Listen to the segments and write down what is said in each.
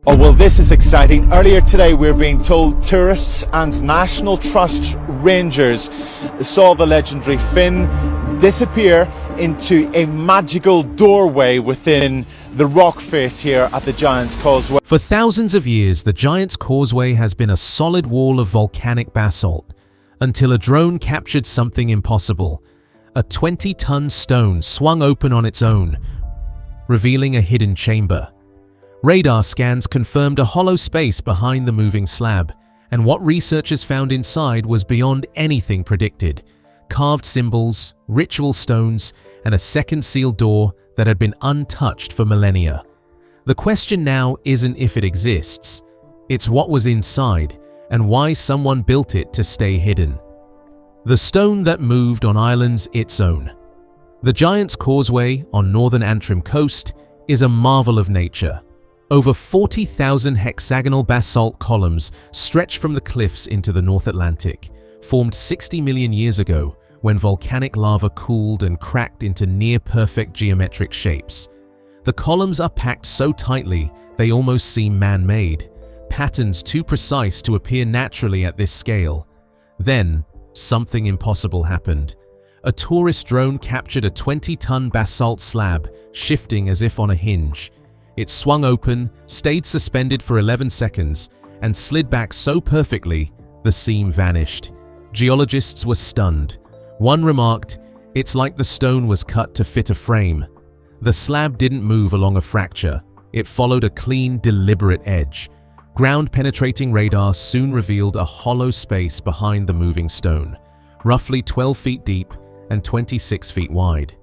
Oh, well, this is exciting. Earlier today, we're being told tourists and National Trust rangers saw the legendary fin disappear into a magical doorway within the rock face here at the Giant's Causeway. For thousands of years, the Giant's Causeway has been a solid wall of volcanic basalt, until a drone captured something impossible. A 20-ton stone swung open on its own, revealing a hidden chamber. Radar scans confirmed a hollow space behind the moving slab, and what researchers found inside was beyond anything predicted. Carved symbols, ritual stones, and a second sealed door that had been untouched for millennia. The question now isn't if it exists, it's what was inside and why someone built it to stay hidden. The stone that moved on islands its own. The Giant's Causeway on northern Antrim coast is a marvel of nature. Over 40,000 hexagonal basalt columns stretch from the cliffs into the North Atlantic, formed 60 million years ago when volcanic lava cooled and cracked into near-perfect geometric shapes. The columns are packed so tightly they almost seem man-made, patterns too precise to appear naturally at this scale. Then, something impossible happened. A tourist drone captured a 20-ton basalt slab, shifting as if on a hinge. It swung open, stayed suspended for 11 seconds, and slid back so perfectly, the seam vanished. Geologists were stunned. One remarked, "It's like the stone was cut to fit a frame." The slab didn't move along a fracture. It followed a clean, deliberate edge. Ground-penetrating radar soon revealed a hollow space behind the moving stone, roughly 12 feet deep and 26 feet wide.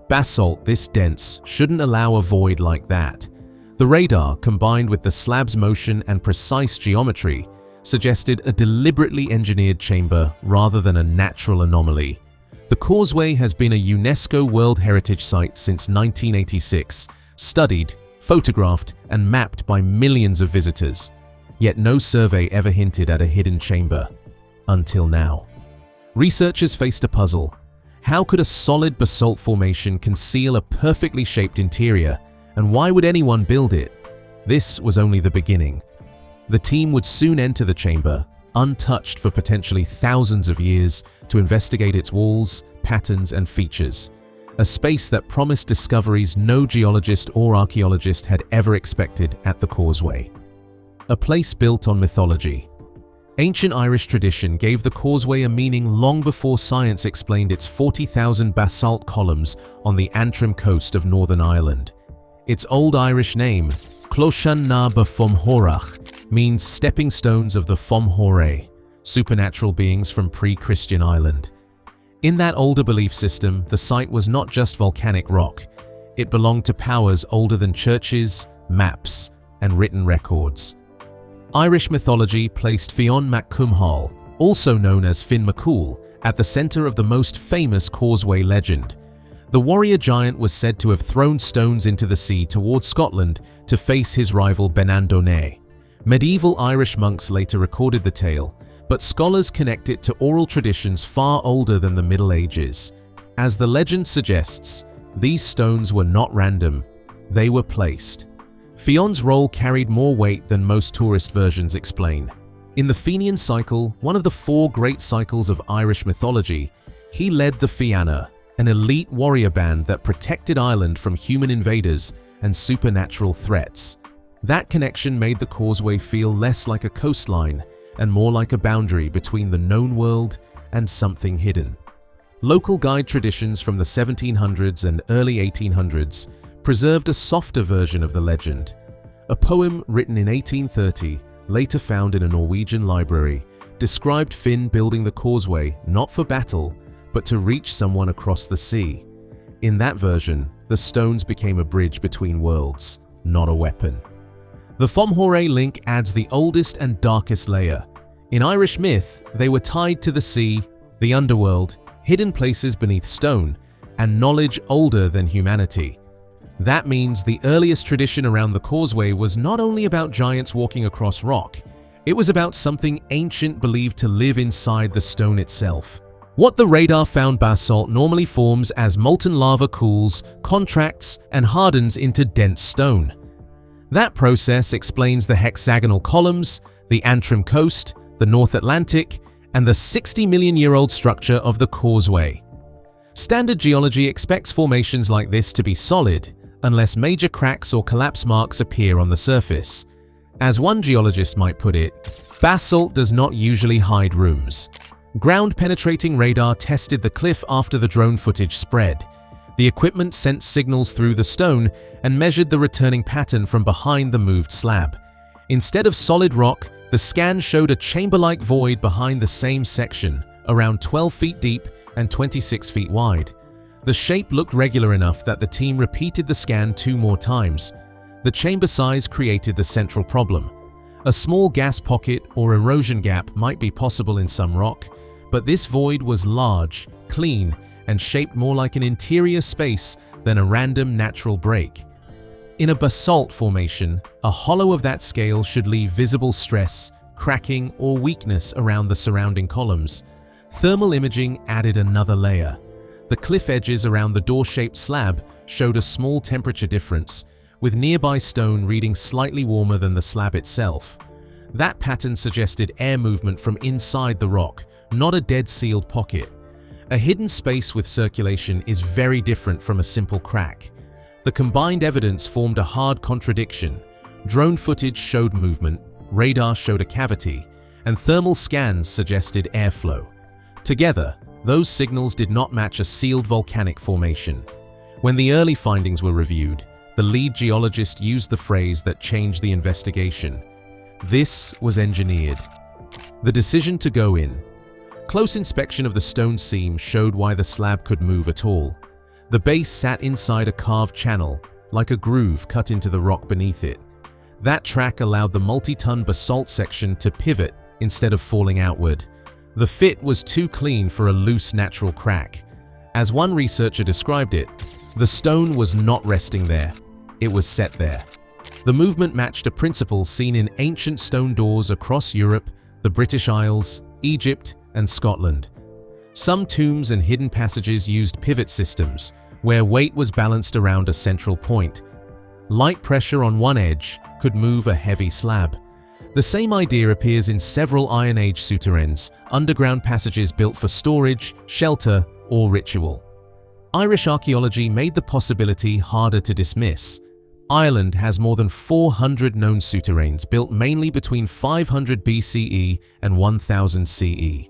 Basalt this dense shouldn't allow a void like that. The radar, combined with the slab's motion and precise geometry, suggested a deliberately engineered chamber rather than a natural anomaly. The Causeway has been a UNESCO World Heritage Site since 1986, studied, photographed, and mapped by millions of visitors. Yet no survey ever hinted at a hidden chamber. Until now. Researchers faced a puzzle. How could a solid basalt formation conceal a perfectly shaped interior, and why would anyone build it? This was only the beginning. The team would soon enter the chamber, untouched for potentially thousands of years, to investigate its walls, patterns, and features. A space that promised discoveries no geologist or archaeologist had ever expected at the Causeway. A place built on mythology. Ancient Irish tradition gave the Causeway a meaning long before science explained its 40,000 basalt columns on the Antrim coast of Northern Ireland. Its Old Irish name, Closhan na ba Fomhorach, means stepping stones of the Fomhore, supernatural beings from pre-Christian Ireland. In that older belief system, the site was not just volcanic rock. It belonged to powers older than churches, maps, and written records. Irish mythology placed Fionn mac Cumhall, also known as Finn McCool, at the center of the most famous Causeway legend. The warrior giant was said to have thrown stones into the sea towards Scotland to face his rival Benandonay. Medieval Irish monks later recorded the tale, but scholars connect it to oral traditions far older than the Middle Ages. As the legend suggests, these stones were not random, they were placed. Fionn's role carried more weight than most tourist versions explain. In the Fenian cycle, one of the four great cycles of Irish mythology, he led the Fianna, an elite warrior band that protected Ireland from human invaders and supernatural threats. That connection made the Causeway feel less like a coastline and more like a boundary between the known world and something hidden. Local guide traditions from the 1700s and early 1800s preserved a softer version of the legend. A poem written in 1830, later found in a Norwegian library, described Finn building the Causeway not for battle, but to reach someone across the sea. In that version, the stones became a bridge between worlds, not a weapon. The Fomhore link adds the oldest and darkest layer. In Irish myth, they were tied to the sea, the underworld, hidden places beneath stone, and knowledge older than humanity. That means the earliest tradition around the Causeway was not only about giants walking across rock, it was about something ancient believed to live inside the stone itself. What the radar found basalt normally forms as molten lava cools, contracts, and hardens into dense stone. That process explains the hexagonal columns, the Antrim coast, the North Atlantic, and the 60-million-year-old structure of the Causeway. Standard geology expects formations like this to be solid, unless major cracks or collapse marks appear on the surface. As one geologist might put it, basalt does not usually hide rooms. Ground-penetrating radar tested the cliff after the drone footage spread. The equipment sent signals through the stone and measured the returning pattern from behind the moved slab. Instead of solid rock, the scan showed a chamber-like void behind the same section, around 12 feet deep and 26 feet wide. The shape looked regular enough that the team repeated the scan 2 more times. The chamber size created the central problem. A small gas pocket or erosion gap might be possible in some rock, but this void was large, clean, and shaped more like an interior space than a random natural break. In a basalt formation, a hollow of that scale should leave visible stress, cracking, or weakness around the surrounding columns. Thermal imaging added another layer. The cliff edges around the door-shaped slab showed a small temperature difference, with nearby stone reading slightly warmer than the slab itself. That pattern suggested air movement from inside the rock, not a dead-sealed pocket. A hidden space with circulation is very different from a simple crack. The combined evidence formed a hard contradiction. Drone footage showed movement, radar showed a cavity, and thermal scans suggested airflow. Together, those signals did not match a sealed volcanic formation. When the early findings were reviewed, the lead geologist used the phrase that changed the investigation. This was engineered. The decision to go in. Close inspection of the stone seam showed why the slab could move at all. The base sat inside a carved channel, like a groove cut into the rock beneath it. That track allowed the multi-ton basalt section to pivot instead of falling outward. The fit was too clean for a loose natural crack. As one researcher described it, the stone was not resting there. It was set there. The movement matched a principle seen in ancient stone doors across Europe, the British Isles, Egypt, and Scotland. Some tombs and hidden passages used pivot systems, where weight was balanced around a central point. Light pressure on one edge could move a heavy slab. The same idea appears in several Iron Age souterrains, underground passages built for storage, shelter, or ritual. Irish archaeology made the possibility harder to dismiss. Ireland has more than 400 known souterrains built mainly between 500 BCE and 1000 CE.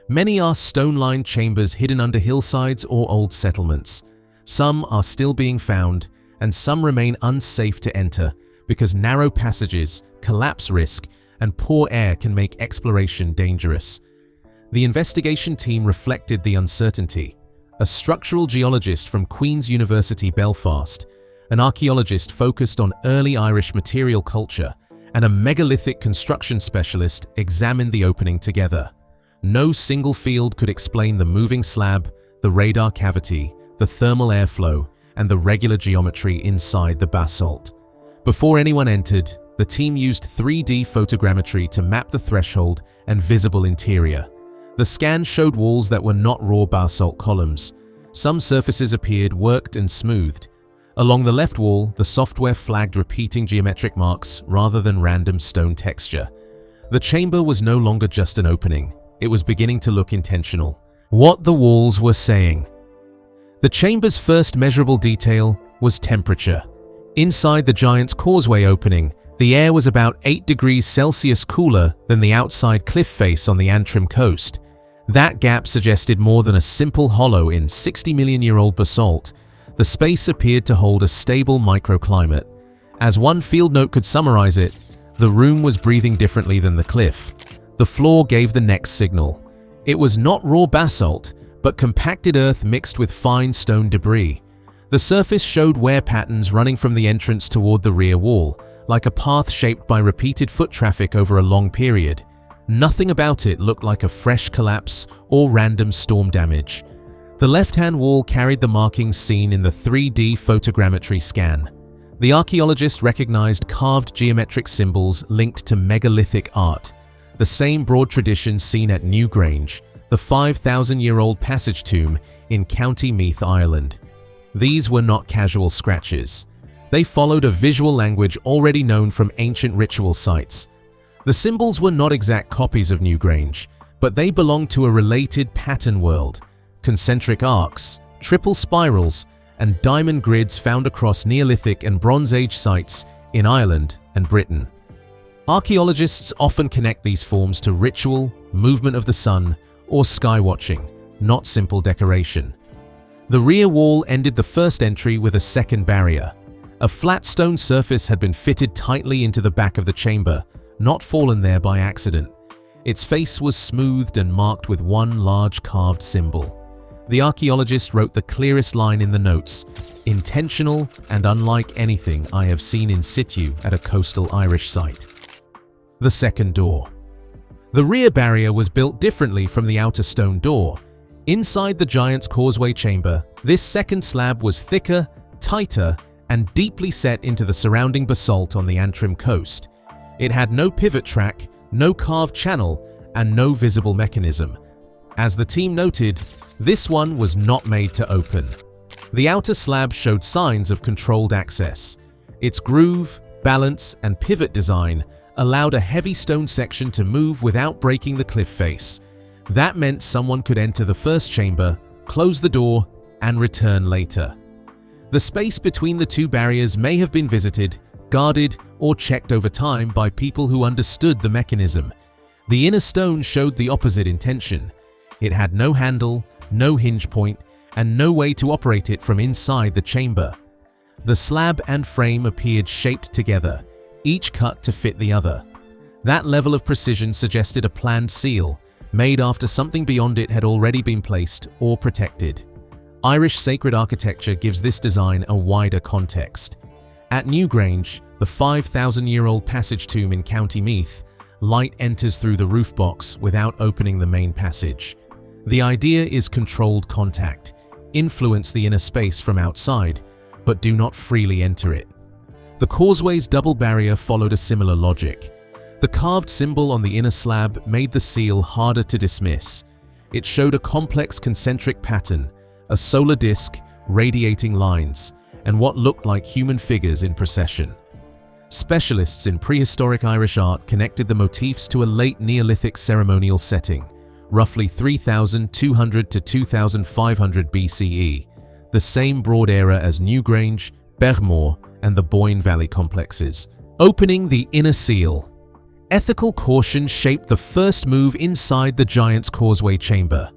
Many are stone-lined chambers hidden under hillsides or old settlements. Some are still being found, and some remain unsafe to enter because narrow passages, collapse risk, and poor air can make exploration dangerous. The investigation team reflected the uncertainty. A structural geologist from Queen's University Belfast, an archaeologist focused on early Irish material culture, and a megalithic construction specialist examined the opening together. No single field could explain the moving slab, the radar cavity, the thermal airflow, and the regular geometry inside the basalt. Before anyone entered, the team used 3D photogrammetry to map the threshold and visible interior. The scan showed walls that were not raw basalt columns. Some surfaces appeared worked and smoothed. Along the left wall, the software flagged repeating geometric marks rather than random stone texture. The chamber was no longer just an opening. It was beginning to look intentional. What the walls were saying. The chamber's first measurable detail was temperature. Inside the Giant's Causeway opening, the air was about 8 degrees Celsius cooler than the outside cliff face on the Antrim coast. That gap suggested more than a simple hollow in 60-million-year-old basalt. The space appeared to hold a stable microclimate. As one field note could summarize it, the room was breathing differently than the cliff. The floor gave the next signal. It was not raw basalt, but compacted earth mixed with fine stone debris. The surface showed wear patterns running from the entrance toward the rear wall, like a path shaped by repeated foot traffic over a long period. Nothing about it looked like a fresh collapse or random storm damage. The left-hand wall carried the markings seen in the 3D photogrammetry scan. The archaeologist recognized carved geometric symbols linked to megalithic art, the same broad tradition seen at Newgrange, the 5,000-year-old passage tomb in County Meath, Ireland. These were not casual scratches. They followed a visual language already known from ancient ritual sites. The symbols were not exact copies of Newgrange, but they belonged to a related pattern world: concentric arcs, triple spirals, and diamond grids found across Neolithic and Bronze Age sites in Ireland and Britain. Archaeologists often connect these forms to ritual, movement of the sun, or sky watching, not simple decoration. The rear wall ended the first entry with a second barrier. A flat stone surface had been fitted tightly into the back of the chamber, not fallen there by accident. Its face was smoothed and marked with one large carved symbol. The archaeologist wrote the clearest line in the notes: "Intentional and unlike anything I have seen in situ at a coastal Irish site." The second door. The rear barrier was built differently from the outer stone door. Inside the Giant's Causeway chamber, this second slab was thicker, tighter, and deeply set into the surrounding basalt on the Antrim coast. It had no pivot track, no carved channel, and no visible mechanism. As the team noted, this one was not made to open. The outer slab showed signs of controlled access. Its groove, balance, and pivot design allowed a heavy stone section to move without breaking the cliff face. That meant someone could enter the first chamber, close the door, and return later. The space between the two barriers may have been visited, guarded, or checked over time by people who understood the mechanism. The inner stone showed the opposite intention. It had no handle, no hinge point, and no way to operate it from inside the chamber. The slab and frame appeared shaped together, each cut to fit the other. That level of precision suggested a planned seal, made after something beyond it had already been placed or protected. Irish sacred architecture gives this design a wider context. At Newgrange, the 5,000-year-old passage tomb in County Meath, light enters through the roof box without opening the main passage. The idea is controlled contact. Influence the inner space from outside, but do not freely enter it. The Causeway's double barrier followed a similar logic. The carved symbol on the inner slab made the seal harder to dismiss. It showed a complex concentric pattern, a solar disk, radiating lines, and what looked like human figures in procession. Specialists in prehistoric Irish art connected the motifs to a late Neolithic ceremonial setting, roughly 3,200 to 2,500 BCE, the same broad era as Newgrange, Bergmore, and the Boyne Valley complexes. Opening the inner seal. Ethical caution shaped the first move inside the Giant's Causeway chamber.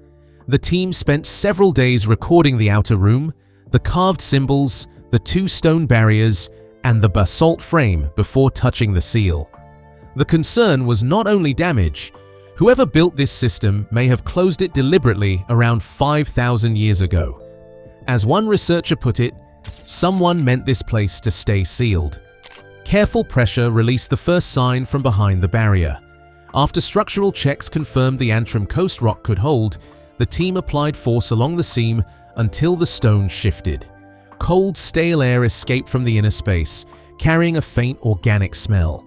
The team spent several days recording the outer room, the carved symbols, the two stone barriers, and the basalt frame before touching the seal. The concern was not only damage. Whoever built this system may have closed it deliberately around 5,000 years ago. As one researcher put it, someone meant this place to stay sealed. Careful pressure released the first sign from behind the barrier. After structural checks confirmed the Antrim coast rock could hold, the team applied force along the seam until the stone shifted. Cold, stale air escaped from the inner space, carrying a faint organic smell.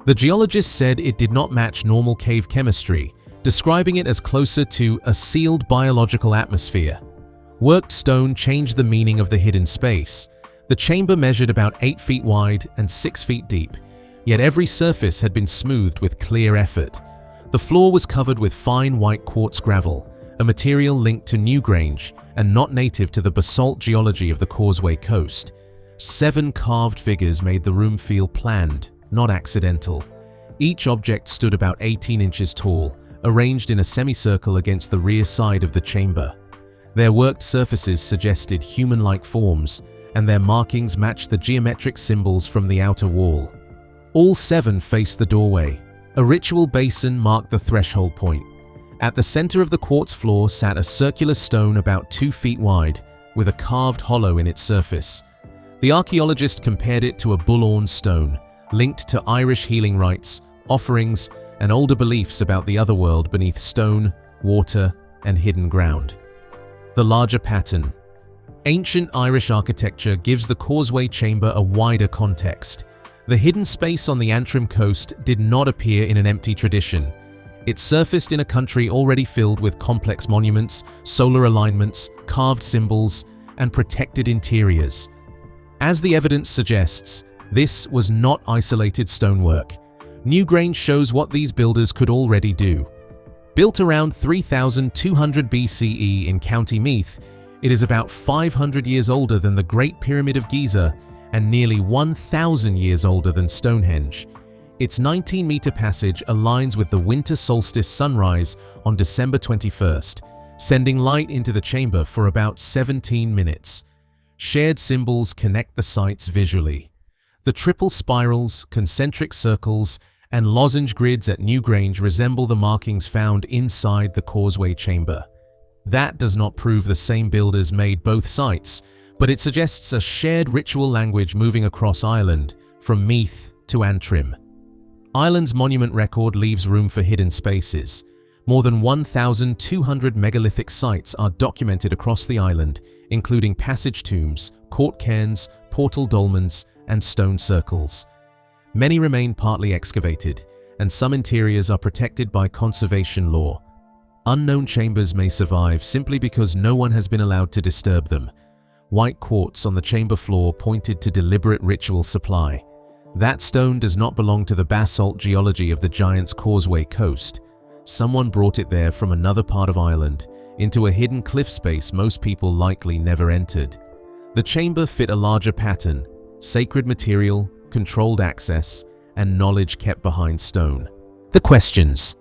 The geologist said it did not match normal cave chemistry, describing it as closer to a sealed biological atmosphere. Worked stone changed the meaning of the hidden space. The chamber measured about 8 feet wide and 6 feet deep, yet every surface had been smoothed with clear effort. The floor was covered with fine white quartz gravel, a material linked to Newgrange and not native to the basalt geology of the Causeway coast. 7 carved figures made the room feel planned, not accidental. Each object stood about 18 inches tall, arranged in a semicircle against the rear side of the chamber. Their worked surfaces suggested human-like forms, and their markings matched the geometric symbols from the outer wall. All 7 faced the doorway. A ritual basin marked the threshold point. At the center of the quartz floor sat a circular stone about 2 feet wide, with a carved hollow in its surface. The archaeologist compared it to a bull-horn stone, linked to Irish healing rites, offerings, and older beliefs about the otherworld beneath stone, water, and hidden ground. The larger pattern. Ancient Irish architecture gives the Causeway chamber a wider context. The hidden space on the Antrim coast did not appear in an empty tradition. It surfaced in a country already filled with complex monuments, solar alignments, carved symbols, and protected interiors. As the evidence suggests, this was not isolated stonework. Newgrange shows what these builders could already do. Built around 3200 BCE in County Meath, it is about 500 years older than the Great Pyramid of Giza and nearly 1,000 years older than Stonehenge. Its 19-meter passage aligns with the winter solstice sunrise on December 21st, sending light into the chamber for about 17 minutes. Shared symbols connect the sites visually. The triple spirals, concentric circles, and lozenge grids at Newgrange resemble the markings found inside the Causeway chamber. That does not prove the same builders made both sites, but it suggests a shared ritual language moving across Ireland, from Meath to Antrim. Ireland's monument record leaves room for hidden spaces. More than 1,200 megalithic sites are documented across the island, including passage tombs, court cairns, portal dolmens, and stone circles. Many remain partly excavated, and some interiors are protected by conservation law. Unknown chambers may survive simply because no one has been allowed to disturb them. White quartz on the chamber floor pointed to deliberate ritual supply. That stone does not belong to the basalt geology of the Giant's Causeway coast. Someone brought it there from another part of Ireland, into a hidden cliff space most people likely never entered. The chamber fit a larger pattern: sacred material, controlled access, and knowledge kept behind stone. The questions.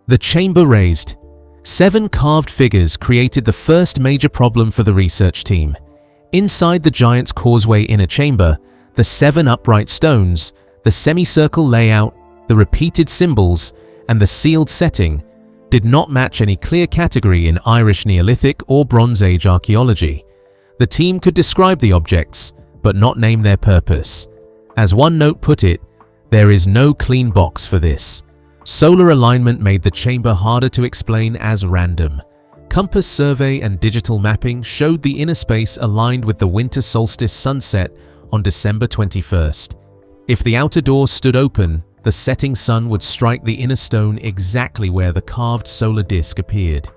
The chamber raised. 7 carved figures created the first major problem for the research team. Inside the Giant's Causeway inner chamber, the 7 upright stones, the semicircle layout, the repeated symbols, and the sealed setting did not match any clear category in Irish Neolithic or Bronze Age archaeology. The team could describe the objects, but not name their purpose. As one note put it, there is no clean box for this. Solar alignment made the chamber harder to explain as random. Compass survey and digital mapping showed the inner space aligned with the winter solstice sunset on December 21st. If the outer door stood open, the setting sun would strike the inner stone exactly where the carved solar disk appeared.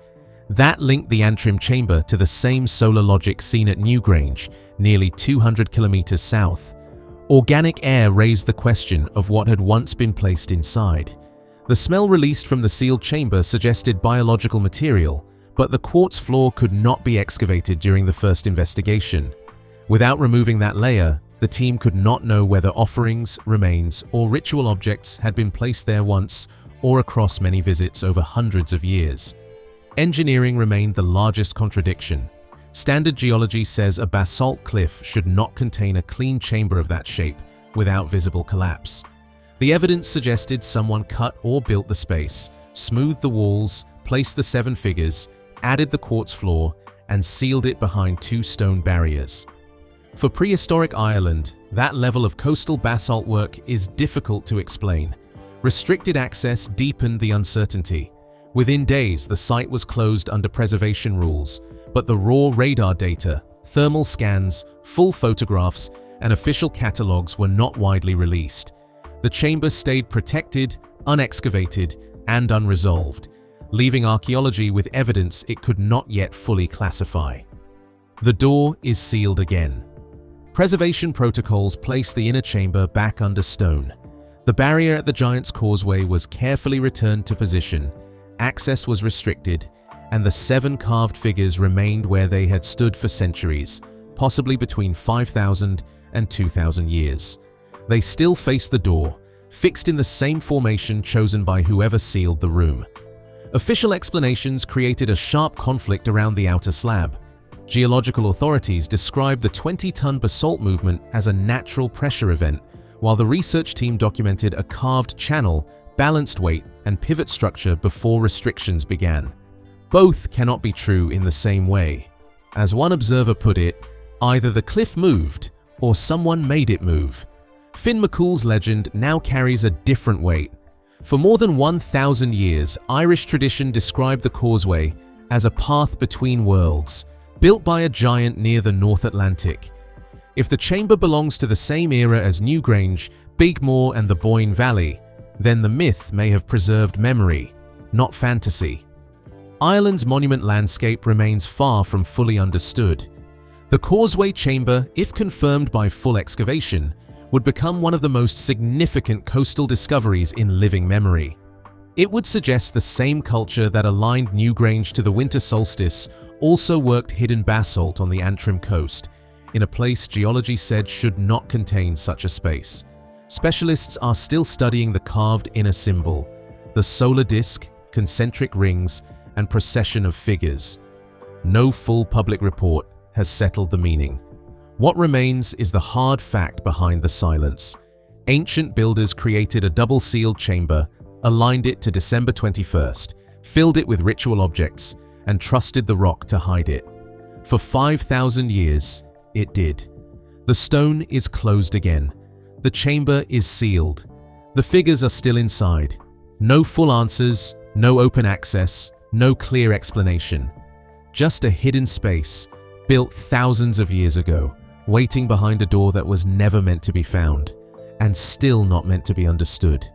That linked the Antrim chamber to the same solar logic seen at Newgrange, nearly 200 kilometers south. Organic air raised the question of what had once been placed inside. The smell released from the sealed chamber suggested biological material, but the quartz floor could not be excavated during the first investigation. Without removing that layer, the team could not know whether offerings, remains, or ritual objects had been placed there once or across many visits over hundreds of years. Engineering remained the largest contradiction. Standard geology says a basalt cliff should not contain a clean chamber of that shape without visible collapse. The evidence suggested someone cut or built the space, smoothed the walls, placed the 7 figures, added the quartz floor, and sealed it behind 2 stone barriers. For prehistoric Ireland, that level of coastal basalt work is difficult to explain. Restricted access deepened the uncertainty. Within days, the site was closed under preservation rules, but the raw radar data, thermal scans, full photographs, and official catalogues were not widely released. The chamber stayed protected, unexcavated, and unresolved, leaving archaeology with evidence it could not yet fully classify. The door is sealed again. Preservation protocols place the inner chamber back under stone. The barrier at the Giant's Causeway was carefully returned to position, access was restricted, and the 7 carved figures remained where they had stood for centuries, possibly between 5,000 and 2,000 years. They still face the door, fixed in the same formation chosen by whoever sealed the room. Official explanations created a sharp conflict around the outer slab. Geological authorities described the 20-ton basalt movement as a natural pressure event, while the research team documented a carved channel, balanced weight, and pivot structure before restrictions began. Both cannot be true in the same way. As one observer put it, either the cliff moved, or someone made it move. Finn McCool's legend now carries a different weight. For more than 1,000 years, Irish tradition described the Causeway as a path between worlds, built by a giant near the North Atlantic. If the chamber belongs to the same era as Newgrange, Bigmore, and the Boyne Valley, then the myth may have preserved memory, not fantasy. Ireland's monument landscape remains far from fully understood. The Causeway chamber, if confirmed by full excavation, would become one of the most significant coastal discoveries in living memory. It would suggest the same culture that aligned Newgrange to the winter solstice also worked hidden basalt on the Antrim coast, in a place geology said should not contain such a space. Specialists are still studying the carved inner symbol, the solar disk, concentric rings, and procession of figures. No full public report has settled the meaning. What remains is the hard fact behind the silence. Ancient builders created a double-sealed chamber, aligned it to December 21st, filled it with ritual objects, and trusted the rock to hide it. For 5,000 years, it did. The stone is closed again. The chamber is sealed. The figures are still inside. No full answers, no open access, no clear explanation. Just a hidden space, built thousands of years ago, waiting behind a door that was never meant to be found, and still not meant to be understood.